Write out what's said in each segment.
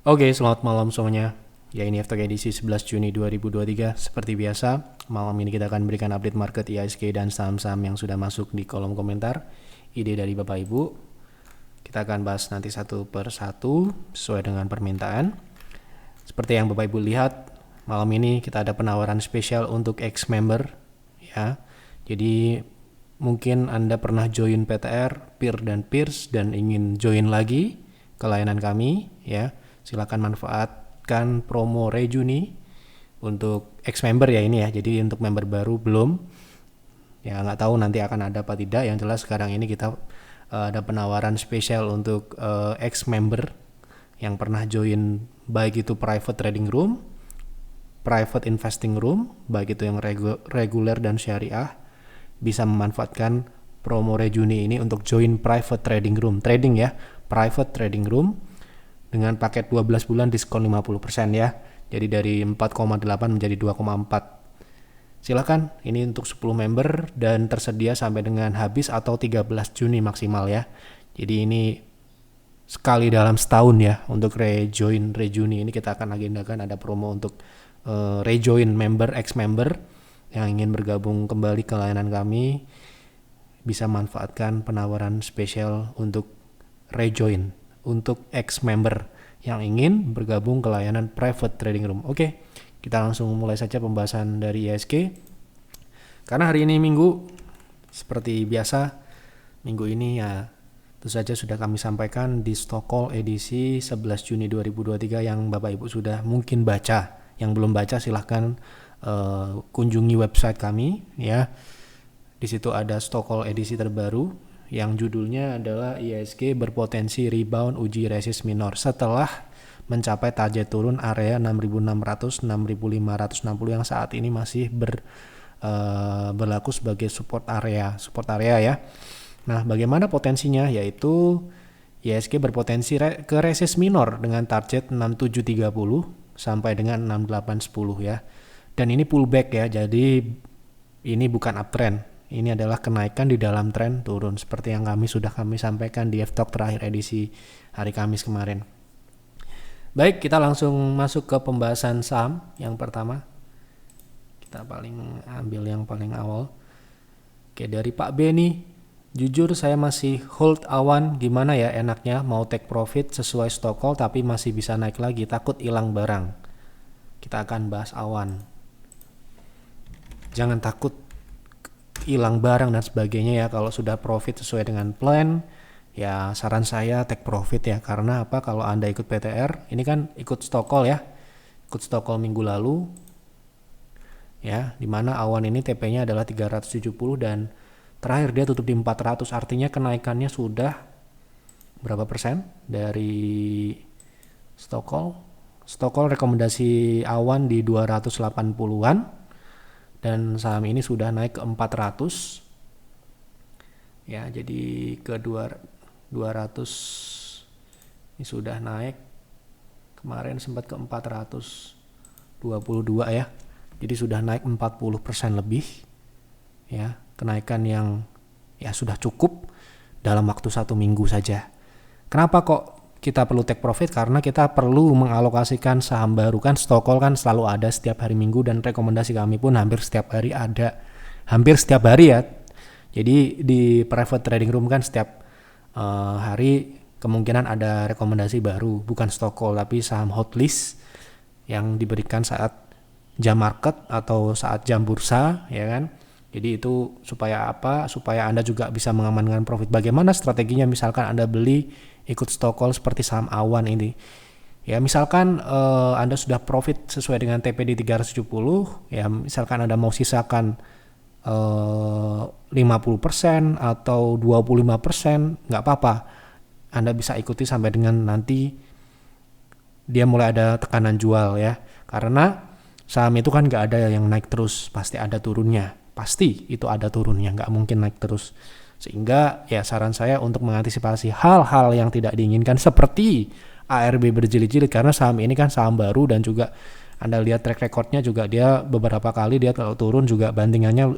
Oke, selamat malam semuanya. Ya, ini After edisi 11 Juni 2023. Seperti biasa, malam ini kita akan berikan update market IHSG dan saham-saham yang sudah masuk di kolom komentar. Ide dari Bapak Ibu. Kita akan bahas nanti satu per satu sesuai dengan permintaan. Seperti yang Bapak Ibu lihat, malam ini kita ada penawaran spesial untuk ex-member. Ya, jadi mungkin Anda pernah join PTR, Peer dan Peers dan ingin join lagi ke layanan kami, ya. Silakan manfaatkan promo Rejuni untuk ex-member ya ini ya. Jadi untuk member baru belum. Ya nggak tahu nanti akan ada apa tidak. Yang jelas sekarang ini kita ada penawaran spesial untuk ex-member yang pernah join baik itu private trading room, private investing room, baik itu yang reguler dan syariah, bisa memanfaatkan promo Rejuni ini untuk join private trading room. Trading ya, private trading room dengan paket 12 bulan diskon 50% ya. Jadi dari 4,8 menjadi 2,4. Silakan, ini untuk 10 member dan tersedia sampai dengan habis atau 13 Juni maksimal ya. Jadi ini sekali dalam setahun ya untuk rejoin Rejuni ini kita akan agendakan ada promo untuk rejoin member, ex-member yang ingin bergabung kembali ke layanan kami bisa manfaatkan penawaran spesial untuk rejoin untuk ex-member yang ingin bergabung ke layanan private trading room. Oke, kita langsung mulai saja pembahasan dari IHSG. Karena hari ini Minggu, seperti biasa, Minggu ini ya tentu saja sudah kami sampaikan di Stock Call edisi 11 Juni 2023 yang Bapak Ibu sudah mungkin baca. Yang belum baca silahkan kunjungi website kami ya. Di situ ada Stock Call edisi terbaru yang judulnya adalah IHSG berpotensi rebound uji resist minor setelah mencapai target turun area 6.600-6.560 yang saat ini masih berlaku sebagai support area ya. Nah, bagaimana potensinya? Yaitu IHSG berpotensi ke resist minor dengan target 6730 sampai dengan 6810 ya. Dan ini pullback ya, jadi ini bukan uptrend. Ini adalah kenaikan di dalam tren turun seperti yang sudah kami sampaikan di F-Talk terakhir edisi hari Kamis kemarin. Baik, kita langsung masuk ke pembahasan saham yang pertama. Kita ambil yang paling awal. Oke, dari Pak B nih. Jujur saya masih hold awan, gimana ya enaknya mau take profit sesuai stock call tapi masih bisa naik lagi, takut hilang barang. Kita akan bahas awan. Jangan takut hilang barang dan sebagainya ya. Kalau sudah profit sesuai dengan plan ya saran saya take profit ya. Karena apa, kalau Anda ikut PTR ini kan ikut stock call ya, ikut stock call minggu lalu ya, dimana awan ini TP nya adalah 370 dan terakhir dia tutup di 400, artinya kenaikannya sudah berapa persen dari stock call rekomendasi awan di 280-an dan saham ini sudah naik ke 400 ya, jadi ke 200 ini sudah naik, kemarin sempat ke 422 ya, jadi sudah naik 40% lebih ya, kenaikan yang ya sudah cukup dalam waktu 1 minggu saja. Kenapa kok kita perlu take profit? Karena kita perlu mengalokasikan saham baru. Kan stock call kan selalu ada setiap hari Minggu dan rekomendasi kami pun hampir setiap hari ada, hampir setiap hari ya. Jadi di private trading room kan setiap hari kemungkinan ada rekomendasi baru, bukan stock call tapi saham hot list yang diberikan saat jam market atau saat jam bursa ya kan. Jadi itu supaya apa? Supaya Anda juga bisa mengamankan profit. Bagaimana strateginya? Misalkan Anda beli ikut stock call seperti saham awan ini. Ya misalkan Anda sudah profit sesuai dengan TP di 370, ya misalkan Anda mau sisakan 50% atau 25%, nggak apa-apa. Anda bisa ikuti sampai dengan nanti dia mulai ada tekanan jual ya. Karena saham itu kan nggak ada yang naik terus, pasti ada turunnya. Pasti itu ada turunnya, nggak mungkin naik terus. Sehingga ya saran saya untuk mengantisipasi hal-hal yang tidak diinginkan seperti ARB berjilid-jilid, karena saham ini kan saham baru dan juga Anda lihat track recordnya juga dia beberapa kali dia kalau turun juga bandingannya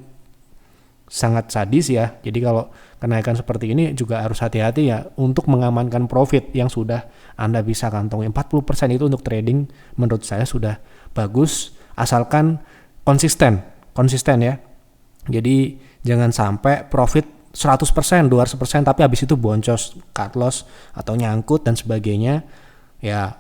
sangat sadis ya. Jadi kalau kenaikan seperti ini juga harus hati-hati ya untuk mengamankan profit yang sudah Anda bisa kantongi. 40% itu untuk trading menurut saya sudah bagus asalkan konsisten ya. Jadi jangan sampai profit 100%, 200% tapi habis itu boncos, cut loss atau nyangkut dan sebagainya. Ya,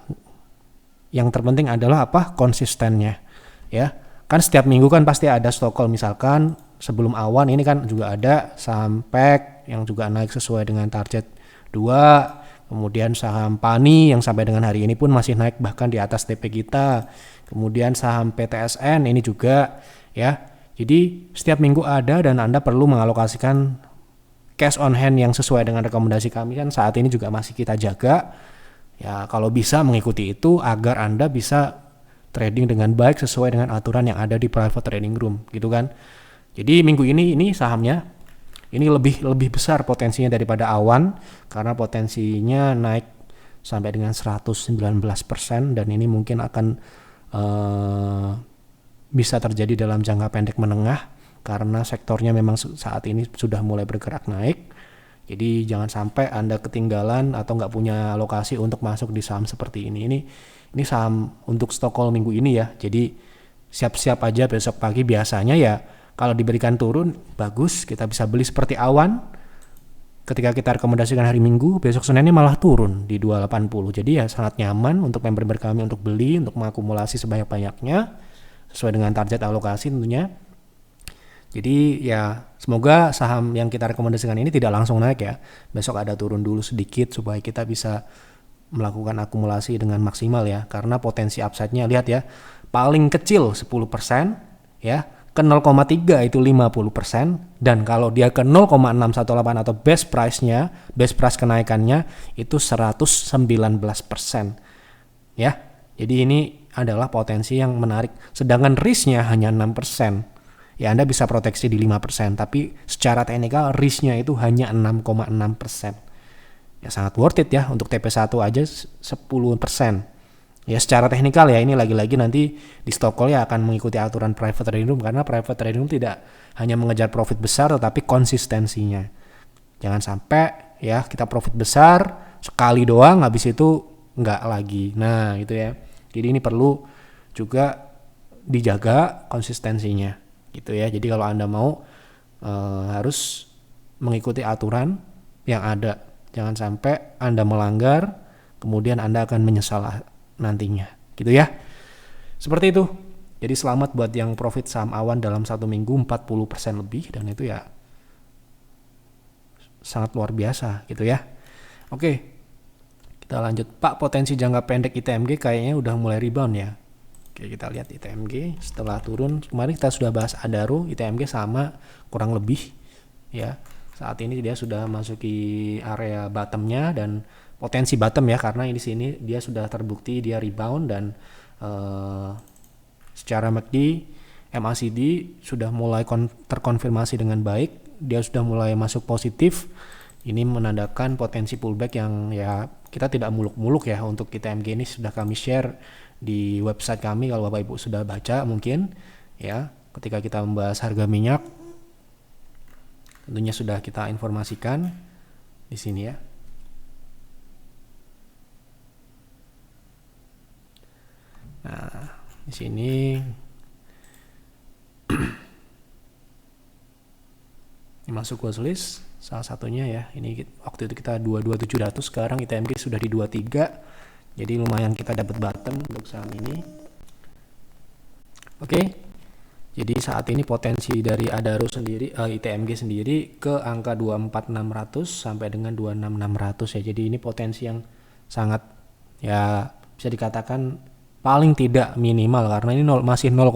yang terpenting adalah apa? Konsistennya. Ya. Kan setiap minggu kan pasti ada stock call, misalkan sebelum awan ini kan juga ada saham PEK yang juga naik sesuai dengan target 2, kemudian saham PANI yang sampai dengan hari ini pun masih naik bahkan di atas TP kita, kemudian saham PTSN ini juga ya. Jadi setiap minggu ada dan Anda perlu mengalokasikan cash on hand yang sesuai dengan rekomendasi kami kan saat ini juga masih kita jaga. Ya kalau bisa mengikuti itu agar Anda bisa trading dengan baik sesuai dengan aturan yang ada di private trading room gitu kan. Jadi minggu ini sahamnya ini lebih besar potensinya daripada awan karena potensinya naik sampai dengan 119% dan ini mungkin akan bisa terjadi dalam jangka pendek menengah karena sektornya memang saat ini sudah mulai bergerak naik. Jadi jangan sampai Anda ketinggalan atau nggak punya alokasi untuk masuk di saham seperti ini. Ini saham untuk stock call minggu ini ya. Jadi siap-siap aja besok pagi biasanya ya kalau diberikan turun bagus kita bisa beli seperti awan. Ketika kita rekomendasikan hari Minggu, besok Seninnya malah turun di 280. Jadi ya sangat nyaman untuk member-member kami untuk beli, untuk mengakumulasi sebanyak-banyaknya sesuai dengan target alokasi tentunya. Jadi ya semoga saham yang kita rekomendasikan ini tidak langsung naik ya. Besok ada turun dulu sedikit supaya kita bisa melakukan akumulasi dengan maksimal ya. Karena potensi upside-nya lihat ya, paling kecil 10% ya, ke 0,3 itu 50% dan kalau dia ke 0,618 atau best price kenaikannya itu 119% ya. Jadi ini adalah potensi yang menarik. Sedangkan risk-nya hanya 6%. Ya Anda bisa proteksi di 5%, tapi secara teknikal risk-nya itu hanya 6,6%. Ya sangat worth it ya untuk TP1 aja 10%. Ya secara teknikal ya ini lagi-lagi nanti di stock call ya akan mengikuti aturan private trading room karena private trading room tidak hanya mengejar profit besar tetapi konsistensinya. Jangan sampai ya kita profit besar sekali doang habis itu enggak lagi. Nah, gitu ya. Jadi ini perlu juga dijaga konsistensinya gitu ya. Jadi kalau Anda mau harus mengikuti aturan yang ada. Jangan sampai Anda melanggar kemudian Anda akan menyesal nantinya gitu ya. Seperti itu. Jadi selamat buat yang profit saham awan dalam 1 minggu 40% lebih dan itu ya sangat luar biasa gitu ya. Oke. Kita lanjut. Pak, potensi jangka pendek ITMG kayaknya udah mulai rebound ya. Oke, kita lihat ITMG setelah turun. Kemarin kita sudah bahas Adaro, ITMG sama kurang lebih ya. Saat ini dia sudah masuki area bottomnya dan potensi bottom ya karena di sini dia sudah terbukti dia rebound dan secara MACD, MACD sudah mulai terkonfirmasi dengan baik. Dia sudah mulai masuk positif. Ini menandakan potensi pullback yang ya kita tidak muluk-muluk ya untuk ITMG ini sudah kami share di website kami kalau Bapak Ibu sudah baca mungkin ya ketika kita membahas harga minyak tentunya sudah kita informasikan di sini ya. Nah, di sini ini masuk watchlist salah satunya ya. Ini waktu itu kita 22.700, sekarang ITMG sudah di 23. Jadi lumayan kita dapat bottom untuk saham ini. Oke. Jadi saat ini potensi dari Adaro sendiri, ITMG sendiri ke angka 24.600 sampai dengan 26.600 ya. Jadi ini potensi yang sangat ya bisa dikatakan paling tidak minimal karena ini masih 0,2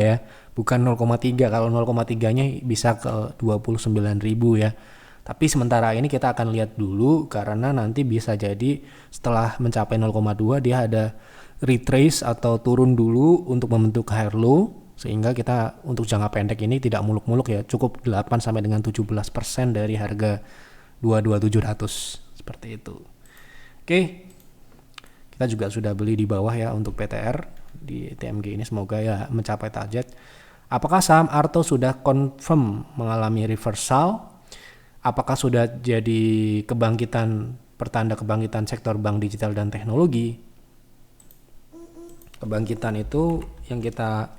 ya, bukan 0,3. Kalau 0,3-nya bisa ke 29.000 ya. Tapi sementara ini kita akan lihat dulu karena nanti bisa jadi setelah mencapai 0,2 dia ada retrace atau turun dulu untuk membentuk higher low sehingga kita untuk jangka pendek ini tidak muluk-muluk ya, cukup 8 sampai dengan 17% dari harga 22.700 seperti itu. Oke. Kita juga sudah beli di bawah ya untuk PTR di ITMG ini, semoga ya mencapai target. Apakah saham Arto sudah confirm mengalami reversal? Apakah sudah jadi pertanda kebangkitan sektor bank digital dan teknologi? Kebangkitan itu yang kita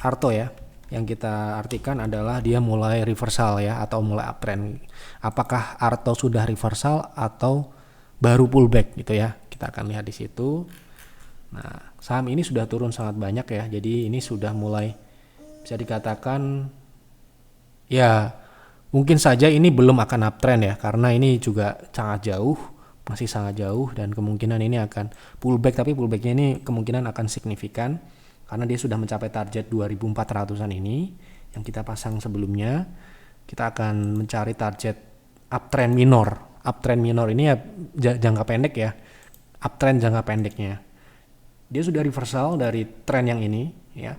Arto ya, yang kita artikan adalah dia mulai reversal ya, atau mulai uptrend. Apakah Arto sudah reversal atau baru pullback gitu ya? Kita akan lihat di situ. Nah, saham ini sudah turun sangat banyak ya, jadi ini sudah mulai bisa dikatakan ya mungkin saja ini belum akan uptrend ya, karena ini juga masih sangat jauh, dan kemungkinan ini akan pullback, tapi pullbacknya ini kemungkinan akan signifikan karena dia sudah mencapai target 2400-an ini yang kita pasang sebelumnya. Kita akan mencari target uptrend minor. Uptrend minor ini ya jangka pendek ya, uptrend jangka pendeknya. Dia sudah reversal dari tren yang ini ya.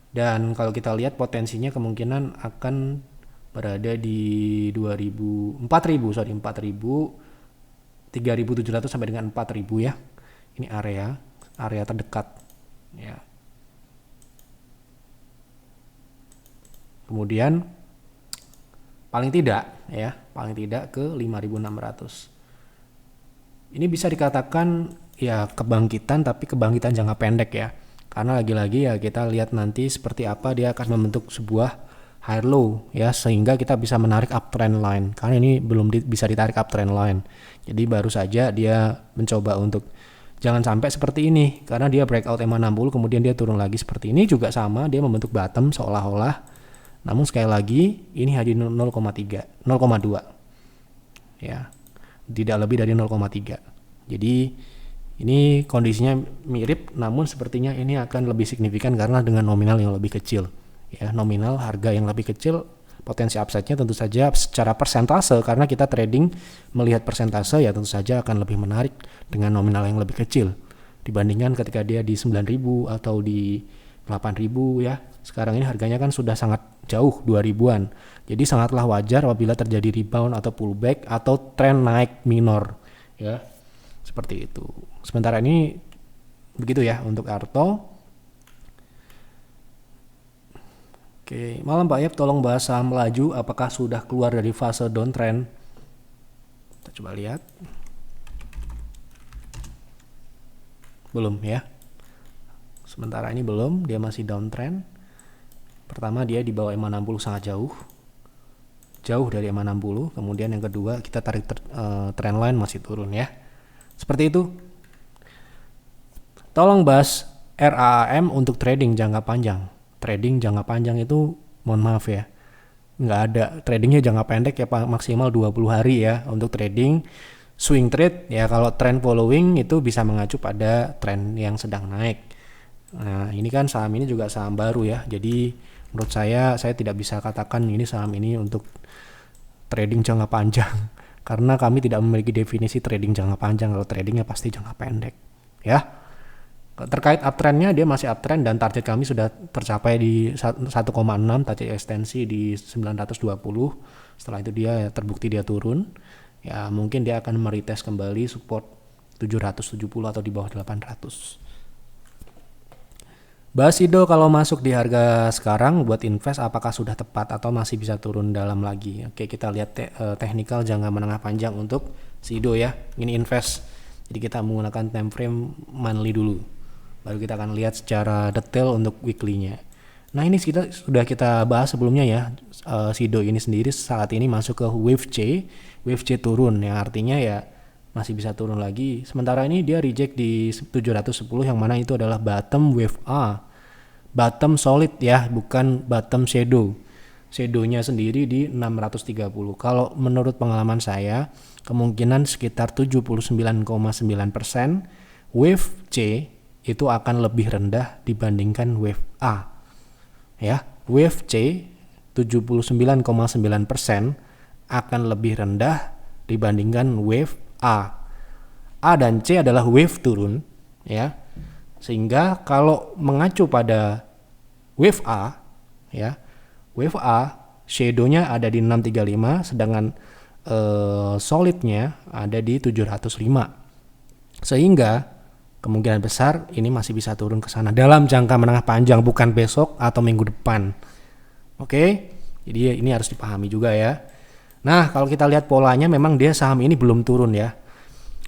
Dan kalau kita lihat potensinya kemungkinan akan berada di 4.000, 3.700 sampai dengan 4.000 ya. Ini area terdekat ya. Kemudian paling tidak ke 5.600. Ini bisa dikatakan ya kebangkitan, tapi kebangkitan jangka pendek ya. Karena lagi-lagi ya kita lihat nanti seperti apa dia akan membentuk sebuah high low ya, sehingga kita bisa menarik uptrend line. Karena ini belum bisa ditarik uptrend line. Jadi baru saja dia mencoba untuk jangan sampai seperti ini, karena dia breakout MA60 kemudian dia turun lagi seperti ini juga sama, dia membentuk bottom seolah-olah. Namun sekali lagi ini hanya 0,2 ya. Tidak lebih dari 0,3. Jadi ini kondisinya mirip, namun sepertinya ini akan lebih signifikan karena dengan nominal yang lebih kecil. Ya, nominal harga yang lebih kecil, potensi upside-nya tentu saja secara persentase, karena kita trading melihat persentase ya tentu saja akan lebih menarik dengan nominal yang lebih kecil dibandingkan ketika dia di 9.000 atau di 8.000 ya. Sekarang ini harganya kan sudah sangat jauh 2.000-an. Jadi sangatlah wajar apabila terjadi rebound atau pullback atau tren naik minor ya. Seperti itu. Sementara ini begitu ya untuk Arto. Oke, malam Pak Yap, tolong bahas saham Laju, apakah sudah keluar dari fase downtrend? Kita coba lihat. Belum ya. Sementara ini belum, dia masih downtrend. Pertama dia di bawah MA60 sangat jauh dari MA60. Kemudian yang kedua kita tarik trend line masih turun ya. Seperti itu. Tolong bahas RAAM untuk trading jangka panjang. Trading jangka panjang itu mohon maaf ya, nggak ada. Tradingnya jangka pendek ya, maksimal 20 hari ya untuk trading. Swing trade ya, kalau trend following itu bisa mengacu pada trend yang sedang naik. Nah ini kan saham ini juga saham baru ya, jadi menurut saya tidak bisa katakan ini saham ini untuk trading jangka panjang karena kami tidak memiliki definisi trading jangka panjang. Kalau tradingnya pasti jangka pendek ya. Terkait uptrendnya, dia masih uptrend dan target kami sudah tercapai di 1,6, target ekstensi di 920. Setelah itu dia terbukti dia turun ya, mungkin dia akan meretest kembali support 770 atau di bawah 800. Basido kalau masuk di harga sekarang buat invest apakah sudah tepat atau masih bisa turun dalam lagi? Oke, kita lihat teknikal jangka menengah panjang untuk Sido ya. Ini invest. Jadi kita menggunakan time frame monthly dulu. Baru kita akan lihat secara detail untuk weekly-nya. Nah, ini sudah kita bahas sebelumnya ya. Sido ini sendiri saat ini masuk ke wave C. Wave C turun yang artinya ya masih bisa turun lagi. Sementara ini dia reject di 710 yang mana itu adalah bottom wave A. Bottom solid ya, bukan bottom shadow. Shadownya sendiri di 630. Kalau menurut pengalaman saya, kemungkinan sekitar 79,9% wave C itu akan lebih rendah dibandingkan wave A. Ya, wave C 79,9% akan lebih rendah dibandingkan wave A. A dan C adalah wave turun ya. Sehingga kalau mengacu pada wave A ya, wave A shadow-nya ada di 635 sedangkan solidnya ada di 705. Sehingga kemungkinan besar ini masih bisa turun ke sana dalam jangka menengah panjang, bukan besok atau minggu depan. Oke, jadi ini harus dipahami juga ya. Nah, kalau kita lihat polanya memang dia saham ini belum turun ya.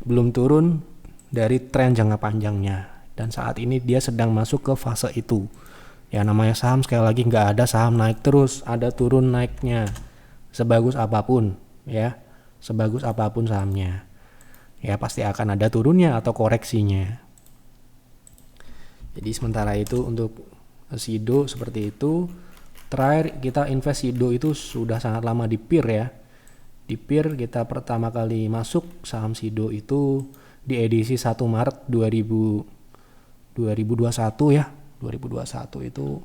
Belum turun dari tren jangka panjangnya. Dan saat ini dia sedang masuk ke fase itu. Ya namanya saham sekali lagi nggak ada saham naik terus, ada turun naiknya. Sebagus apapun ya. Sebagus apapun sahamnya. Ya pasti akan ada turunnya atau koreksinya. Jadi sementara itu untuk Sido seperti itu. Terakhir kita invest Sido itu sudah sangat lama di PIR ya. Di PIR kita pertama kali masuk saham Sido itu di edisi 1 Maret 2021 ya. 2021 itu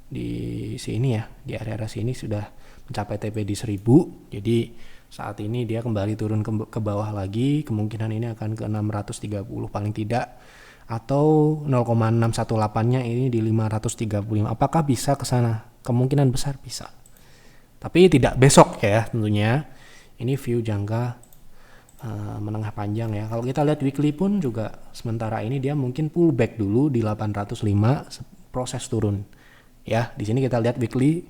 di sini ya, di area sini sudah mencapai TP di 1000. Jadi saat ini dia kembali turun ke bawah lagi, kemungkinan ini akan ke 630 paling tidak, atau 0,618-nya ini di 535. Apakah bisa ke sana? Kemungkinan besar bisa. Tapi tidak besok ya tentunya. Ini view jangka menengah panjang ya. Kalau kita lihat weekly pun juga sementara ini dia mungkin pullback dulu di 805, proses turun. Ya, di sini kita lihat weekly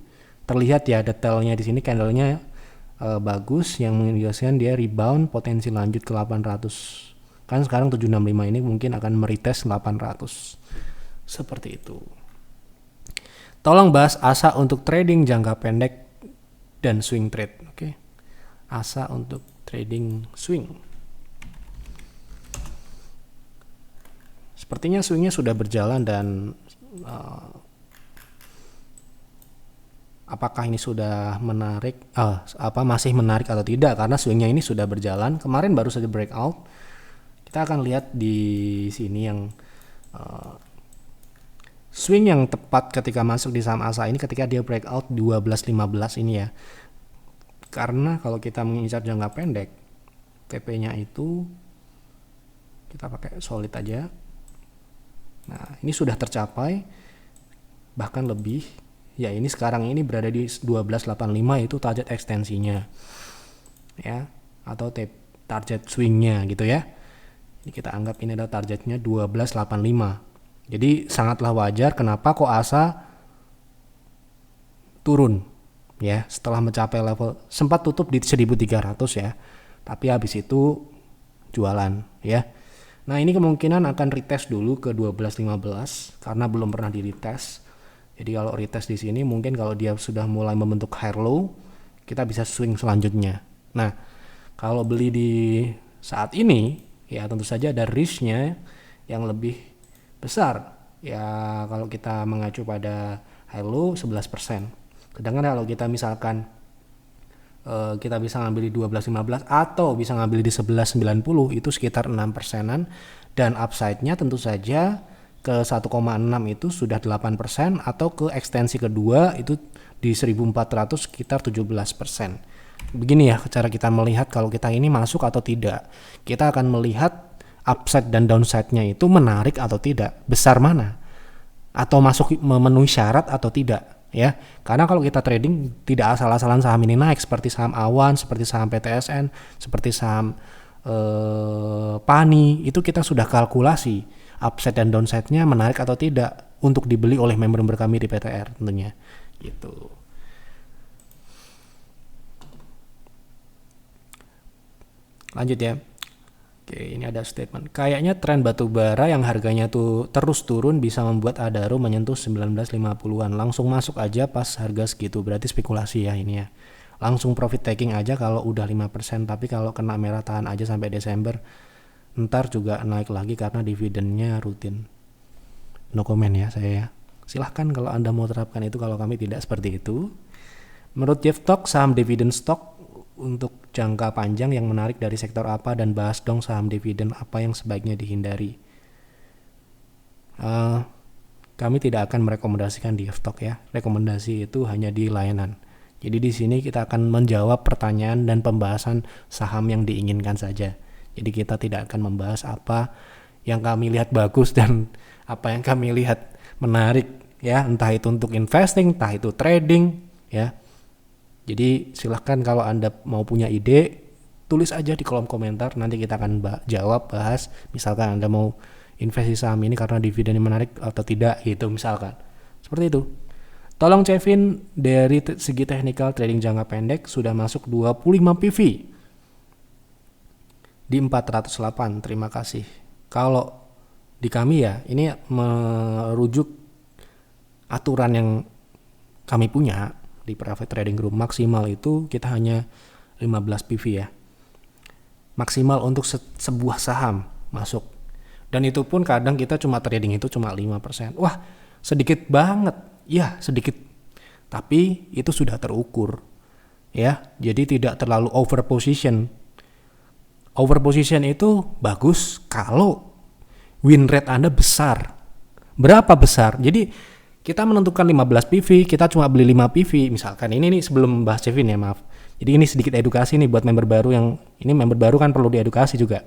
terlihat ya detailnya di sini candlenya bagus yang menjelaskan dia rebound potensi lanjut ke 800. Kan sekarang 765 ini mungkin akan meretest 800. Seperti itu. Tolong bahas ASA untuk trading jangka pendek dan swing trade. Oke. ASA untuk trading swing. Sepertinya swingnya sudah berjalan dan apakah ini sudah menarik? Masih menarik atau tidak? Karena swingnya ini sudah berjalan. Kemarin baru saja breakout. Kita akan lihat di sini yang swing yang tepat ketika masuk di saham ASA ini ketika dia breakout 12.15 ini ya. Karena kalau kita mengincar jangka pendek, TP-nya itu kita pakai solid aja. Nah, ini sudah tercapai bahkan lebih. Ya, ini sekarang ini berada di 12.85 itu target ekstensinya. Ya, atau target swingnya gitu ya. Ini kita anggap ini adalah targetnya 12.85. Jadi sangatlah wajar kenapa kok ASA turun ya setelah mencapai level sempat tutup di 1.300 ya. Tapi habis itu jualan ya. Nah, ini kemungkinan akan retest dulu ke 12.15 karena belum pernah di retest. Jadi kalau retest di sini mungkin kalau dia sudah mulai membentuk high low, kita bisa swing selanjutnya. Nah, kalau beli di saat ini ya tentu saja ada risk-nya yang lebih besar. Ya kalau kita mengacu pada high low 11%. Sedangkan kalau kita misalkan kita bisa ngambil di 12.15 atau bisa ngambil di 11.90 itu sekitar 6%-an, dan upside-nya tentu saja ke 1,6 itu sudah 8%, atau ke ekstensi kedua itu di 1.400 sekitar 17%. Begini ya cara kita melihat kalau kita ini masuk atau tidak. Kita akan melihat upside dan downside-nya itu menarik atau tidak, besar mana, atau masuk memenuhi syarat atau tidak ya. Karena kalau kita trading tidak asal-asalan saham ini naik seperti saham Awan, seperti saham PTSN, seperti saham Pani, itu kita sudah kalkulasi upside dan downside-nya menarik atau tidak untuk dibeli oleh member-member kami di PTR tentunya gitu. Lanjut ya. Oke, ini ada statement. Kayaknya tren batu bara yang harganya tuh terus turun bisa membuat Adaro menyentuh 1950-an. Langsung masuk aja pas harga segitu. Berarti spekulasi ya ini ya. Langsung profit taking aja kalau udah 5%. Tapi kalau kena merah tahan aja sampai Desember. Ntar juga naik lagi karena dividennya rutin. No comment ya saya ya. Silahkan kalau Anda mau terapkan itu, kalau kami tidak seperti itu. Menurut Jeff Talk, saham dividen stock untuk jangka panjang yang menarik dari sektor apa, dan bahas dong saham dividen apa yang sebaiknya dihindari. Kami tidak akan merekomendasikan di stock ya. Rekomendasi itu hanya di layanan. Jadi di sini kita akan menjawab pertanyaan dan pembahasan saham yang diinginkan saja. Jadi kita tidak akan membahas apa yang kami lihat bagus dan apa yang kami lihat menarik ya, entah itu untuk investing, entah itu trading ya. Jadi silahkan kalau Anda mau punya ide, tulis aja di kolom komentar, nanti kita akan jawab, bahas. Misalkan Anda mau investasi saham ini karena dividennya menarik atau tidak gitu misalkan. Seperti itu. Tolong Kevin, dari segi teknikal trading jangka pendek sudah masuk 25 PV di 408. Terima kasih. Kalau di kami ya, ini merujuk aturan yang kami punya di Private Trading Group, maksimal itu kita hanya 15 PV ya. Maksimal untuk sebuah saham masuk. Dan itu pun kadang kita cuma trading itu cuma 5%. Wah, sedikit banget. Ya, sedikit. Tapi itu sudah terukur. Ya, jadi tidak terlalu over position. Over position itu bagus kalau win rate Anda besar. Berapa besar? Jadi kita menentukan 15 PV, kita cuma beli 5 PV misalkan. Ini nih sebelum bahas Kevin ya, maaf. Jadi ini sedikit edukasi nih buat member baru yang ini member baru kan perlu diedukasi juga.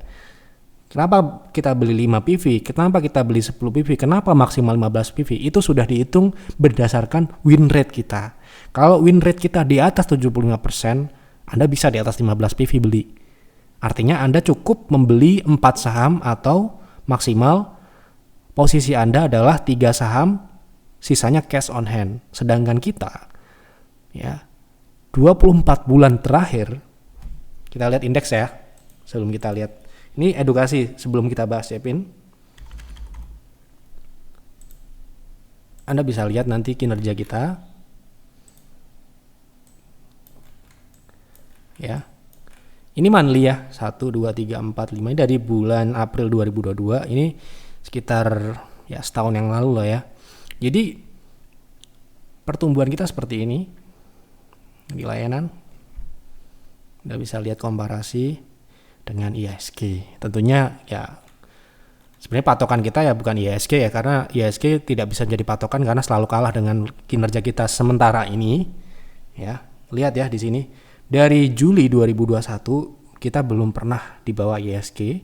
Kenapa kita beli 5 PV? Kenapa kita beli 10 PV? Kenapa maksimal 15 PV? Itu sudah dihitung berdasarkan win rate kita. Kalau win rate kita di atas 75%, Anda bisa di atas 15 PV beli. Artinya Anda cukup membeli 4 saham atau maksimal posisi Anda adalah 3 saham, sisanya cash on hand. Sedangkan kita ya 24 bulan terakhir, kita lihat indeks ya. Sebelum kita lihat, ini edukasi sebelum kita bahas Kevin. Anda bisa lihat nanti kinerja kita. Ya. Ini monthly ya, 1, 2, 3, 4, 5. Ini dari bulan April 2022. Ini sekitar ya setahun yang lalu lah ya. Jadi pertumbuhan kita seperti ini di layanan. Anda bisa lihat komparasi dengan IHSG. Tentunya ya sebenarnya patokan kita ya bukan IHSG ya, karena IHSG tidak bisa jadi patokan karena selalu kalah dengan kinerja kita sementara ini. Ya, lihat ya di sini. Dari Juli 2021 kita belum pernah di bawah IHSG.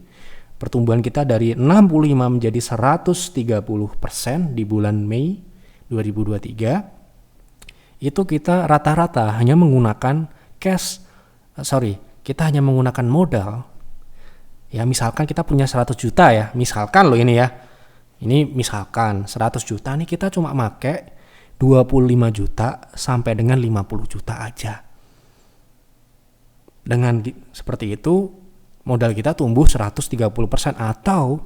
Pertumbuhan kita dari 65 menjadi 130% di bulan Mei 2023. Itu kita rata-rata hanya menggunakan kita hanya menggunakan modal. Ya misalkan kita punya 100 juta ya, misalkan loh ini ya. Ini misalkan 100 juta nih kita cuma pakai 25 juta sampai dengan 50 juta aja. Dengan seperti itu modal kita tumbuh 130% atau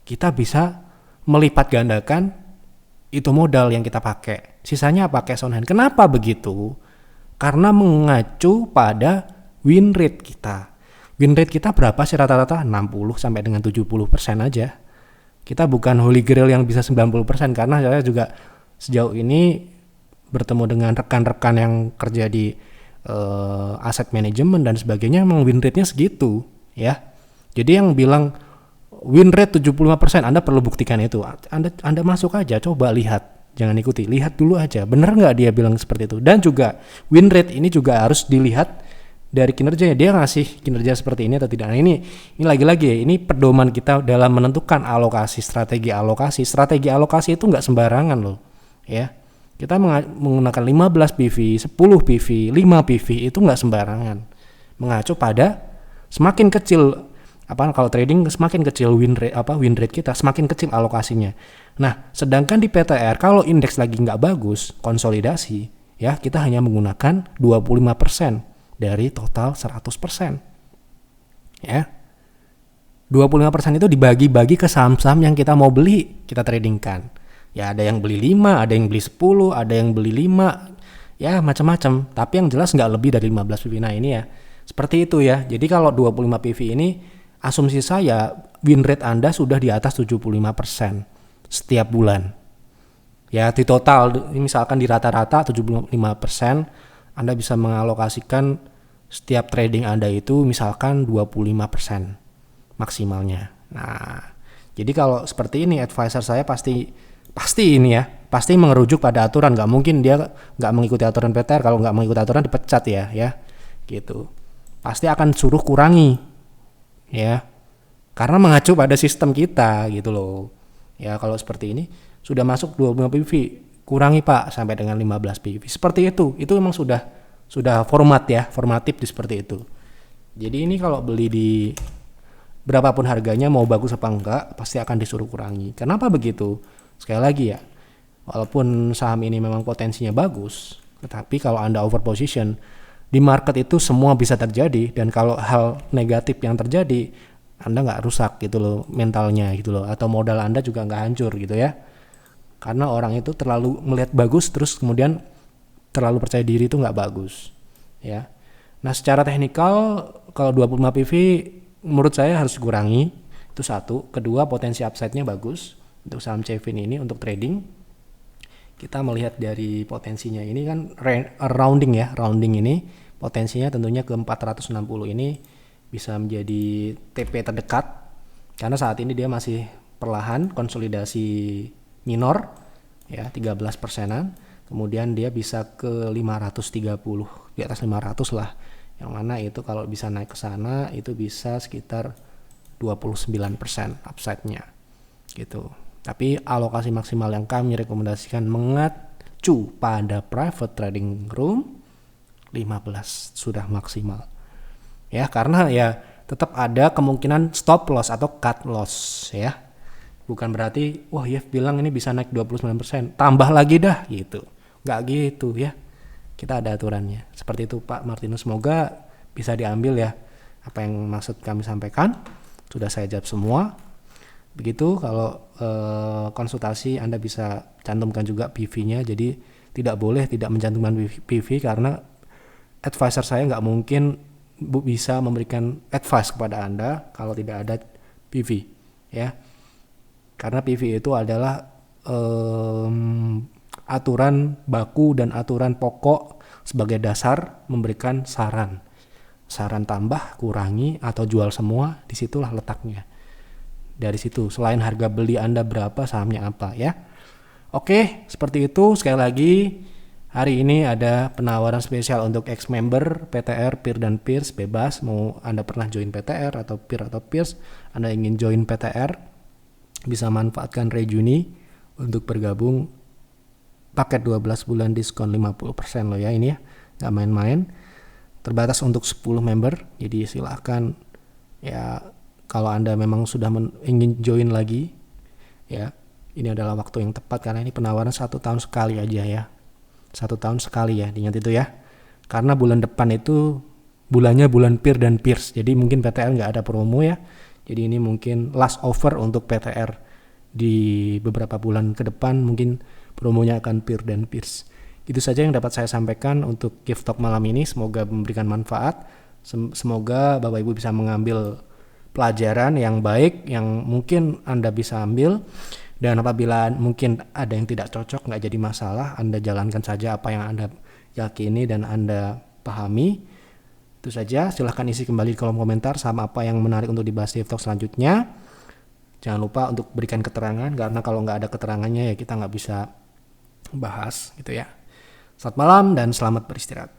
kita bisa melipat gandakan itu modal yang kita pakai. Sisanya apa? Cash on hand. Kenapa begitu? Karena mengacu pada win rate kita. Win rate kita berapa sih rata-rata? 60 sampai dengan 70% aja. Kita bukan holy grail yang bisa 90% karena saya juga sejauh ini bertemu dengan rekan-rekan yang kerja di aset manajemen dan sebagainya, emang win rate-nya segitu ya. Jadi yang bilang win rate 75%, Anda perlu buktikan itu. Anda masuk aja, coba lihat, jangan ikuti, lihat dulu aja, bener nggak dia bilang seperti itu. Dan juga win rate ini juga harus dilihat dari kinerjanya, dia ngasih kinerja seperti ini atau tidak. Nah ini lagi-lagi ya, ini pedoman kita dalam menentukan strategi alokasi itu nggak sembarangan loh ya. Kita menggunakan 15 PV, 10 PV, 5 PV itu nggak sembarangan. Mengacu pada semakin kecil kalau trading semakin kecil win rate kita, semakin kecil alokasinya. Nah, sedangkan di PTR kalau indeks lagi nggak bagus, konsolidasi, ya kita hanya menggunakan 25% dari total 100%. Ya. 25% itu dibagi-bagi ke saham-saham yang kita mau beli, kita tradingkan. Ya ada yang beli 5, ada yang beli 10, ada yang beli 5, ya macam-macam. Tapi yang jelas nggak lebih dari 15 PV. Nah ini ya, seperti itu ya. Jadi kalau 25 PV ini, asumsi saya win rate Anda sudah di atas 75% setiap bulan. Ya di total, misalkan di rata-rata 75%, Anda bisa mengalokasikan setiap trading Anda itu misalkan 25% maksimalnya. Nah, jadi kalau seperti ini advisor saya pasti mengerujuk pada aturan. Nggak mungkin dia nggak mengikuti aturan PTR. Kalau nggak mengikuti aturan dipecat ya gitu. Pasti akan suruh kurangi ya, karena mengacu pada sistem kita gitu loh ya. Kalau seperti ini sudah masuk 25 PV, kurangi Pak sampai dengan 15 PV, seperti itu memang sudah formatif seperti itu. Jadi ini kalau beli di berapapun harganya, mau bagus apa enggak, pasti akan disuruh kurangi. Kenapa begitu? Sekali lagi ya, walaupun saham ini memang potensinya bagus, tetapi kalau Anda over position, di market itu semua bisa terjadi, dan kalau hal negatif yang terjadi, Anda nggak rusak gitu loh mentalnya gitu loh, atau modal Anda juga nggak hancur gitu ya. Karena orang itu terlalu melihat bagus, terus kemudian terlalu percaya diri itu nggak bagus ya. Nah secara teknikal kalau 25 PV menurut saya harus dikurangi, itu satu. Kedua, potensi upside-nya bagus untuk saham Cevin ini untuk trading. Kita melihat dari potensinya ini kan rounding ya, rounding ini potensinya tentunya ke 460 ini bisa menjadi TP terdekat, karena saat ini dia masih perlahan konsolidasi minor ya, 13%-an. Kemudian dia bisa ke 530, di atas 500 lah, yang mana itu kalau bisa naik ke sana itu bisa sekitar 29% upside-nya gitu. Tapi alokasi maksimal yang kami rekomendasikan mengacu pada private trading room 15 sudah maksimal ya, karena ya tetap ada kemungkinan stop loss atau cut loss ya. Bukan berarti wah Yev bilang ini bisa naik 29%, tambah lagi dah gitu. Nggak gitu ya. Kita ada aturannya. Seperti itu Pak Martinus, semoga bisa diambil ya apa yang maksud kami sampaikan. Sudah saya jawab semua. Begitu kalau konsultasi Anda bisa cantumkan juga PV-nya. Jadi tidak boleh tidak mencantumkan PV karena advisor saya nggak mungkin bisa memberikan advice kepada Anda kalau tidak ada PV ya. Karena PV itu adalah aturan baku dan aturan pokok sebagai dasar memberikan saran tambah, kurangi, atau jual semua, disitulah letaknya. Dari situ, selain harga beli Anda berapa, sahamnya apa ya. Oke, seperti itu. Sekali lagi, hari ini ada penawaran spesial untuk ex-member PTR, Peer dan Peers, bebas. Mau Anda pernah join PTR atau Peer atau Peers, Anda ingin join PTR, bisa manfaatkan Rejuni untuk bergabung. Paket 12 bulan diskon 50% loh ya ini ya, gak main-main. Terbatas untuk 10 member, jadi silahkan ya kalau Anda memang sudah ingin join lagi ya, ini adalah waktu yang tepat karena ini penawaran 1 tahun sekali aja ya. 1 tahun sekali ya, ingat itu ya. Karena bulan depan itu bulannya bulan Peer dan Peers, jadi mungkin PTR gak ada promo ya. Jadi ini mungkin last offer untuk PTR di beberapa bulan ke depan, mungkin promonya akan Peer dan Peers. Itu saja yang dapat saya sampaikan untuk Gift Talk malam ini. Semoga memberikan manfaat. Semoga Bapak Ibu bisa mengambil pelajaran yang baik yang mungkin Anda bisa ambil. Dan apabila mungkin ada yang tidak cocok, nggak jadi masalah. Anda jalankan saja apa yang Anda yakini dan Anda pahami. Itu saja. Silahkan isi kembali di kolom komentar sama apa yang menarik untuk dibahas di Gift Talk selanjutnya. Jangan lupa untuk berikan keterangan, karena kalau nggak ada keterangannya ya kita nggak bisa bahas gitu ya. Selamat malam dan selamat beristirahat.